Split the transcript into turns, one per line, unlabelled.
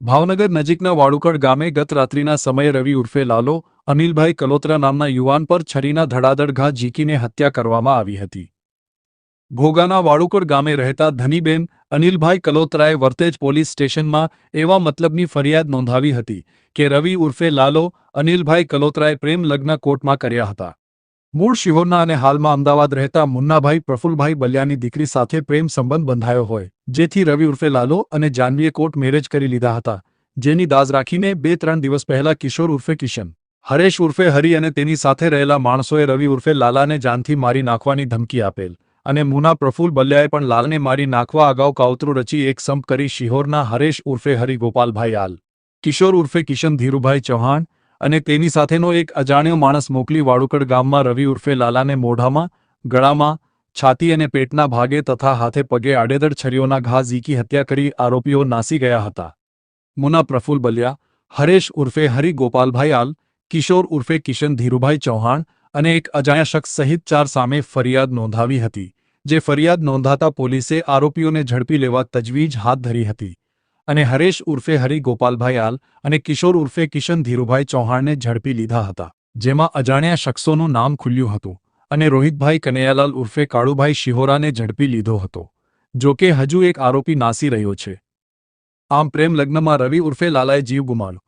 ભાવનગર નજીકના વાળુકડ ગામે ગત રાત્રિના સમયે રવિ ઉર્ફે લાલો અનિલભાઈ કલોત્રા નામના યુવાન પર છરીના ધડાધડ ઘા ઝીંકીને હત્યા કરવામાં આવી હતી. ભોગાના વાળુકડ ગામે રહેતા ધનીબેન અનિલભાઈ કલોત્રાએ વર્તેજ પોલીસ સ્ટેશનમાં એવા મતલબની ફરિયાદ નોંધાવી હતી કે રવિ ઉર્ફે લાલો અનિલભાઈ કલોત્રાએ પ્રેમ લગ્ન કોર્ટમાં કર્યા હતા. મૂળ શિહોરના અને હાલમાં અમદાવાદ રહેતા મુન્નાભાઈ પ્રફુલભાઈ બલિયાની દીકરી સાથે પ્રેમ સંબંધ બંધાયો હોય, જેથી રવિ ઉર્ફે લાલો અને જાહ્નવીએ કોર્ટ મેરેજ કરી લીધા હતા, જેની દાઝ રાખીને 2-3 દિવસ પહેલા કિશોર ઉર્ફે કિશન, હરેશ ઉર્ફે હરી અને તેની સાથે રહેલા માણસોએ રવિ ઉર્ફે લાલાને જાનથી મારી નાખવાની ધમકી આપેલ અને મુન્ના પ્રફુલ બલિયાએ પણ લાલને મારી નાખવા અગાઉ કાવતરું રચી એક સંપ કરી શિહોરના હરેશ ઉર્ફે હરી ગોપાલભાઈ આલ, કિશોર ઉર્ફે કિશન ધીરુભાઈ ચૌહાણ અને તેની સાથેનો એક અજાણ્યો માણસ મોકલી વાળુકડ ગામમાં રવિ ઉર્ફે લાલાને મોઢામાં, ગળામાં, છાતી અને પેટના ભાગે તથા હાથે પગે આડેધડ છરીઓના ઘા ઝીંકી હત્યા કરી આરોપીઓ નાસી ગયા હતા. મુન્ના પ્રફુલ બલિયા, હરેશ ઉર્ફે હરી ગોપાલભાઈ આલ, કિશોર ઉર્ફે કિશન ધીરુભાઈ ચૌહાણ અને એક અજાણ્યા શખ્સ સહિત 4 સામે ફરિયાદ નોંધાવી હતી, જે ફરિયાદ નોંધાતા પોલીસે આરોપીઓને ઝડપી લેવા તજવીજ હાથ ધરી હતી અને હરેશ ઉર્ફે હરી ગોપાલભાઈ આલ અને કિશોર ઉર્ફે કિશન ધીરુભાઈ ચૌહાણને ઝડપી લીધા હતા, જેમાં અજાણ્યા શખ્સોનું નામ ખુલ્યું હતું અને રોહિતભાઈ કનૈયાલાલ ઉર્ફે કાળુભાઈ શિહોરાને ઝડપી લીધો હતો. જોકે હજુ એક આરોપી નાસી રહ્યો છે. આમ પ્રેમ લગ્નમાં રવિ ઉર્ફે લાલાએ જીવ ગુમાવ્યો.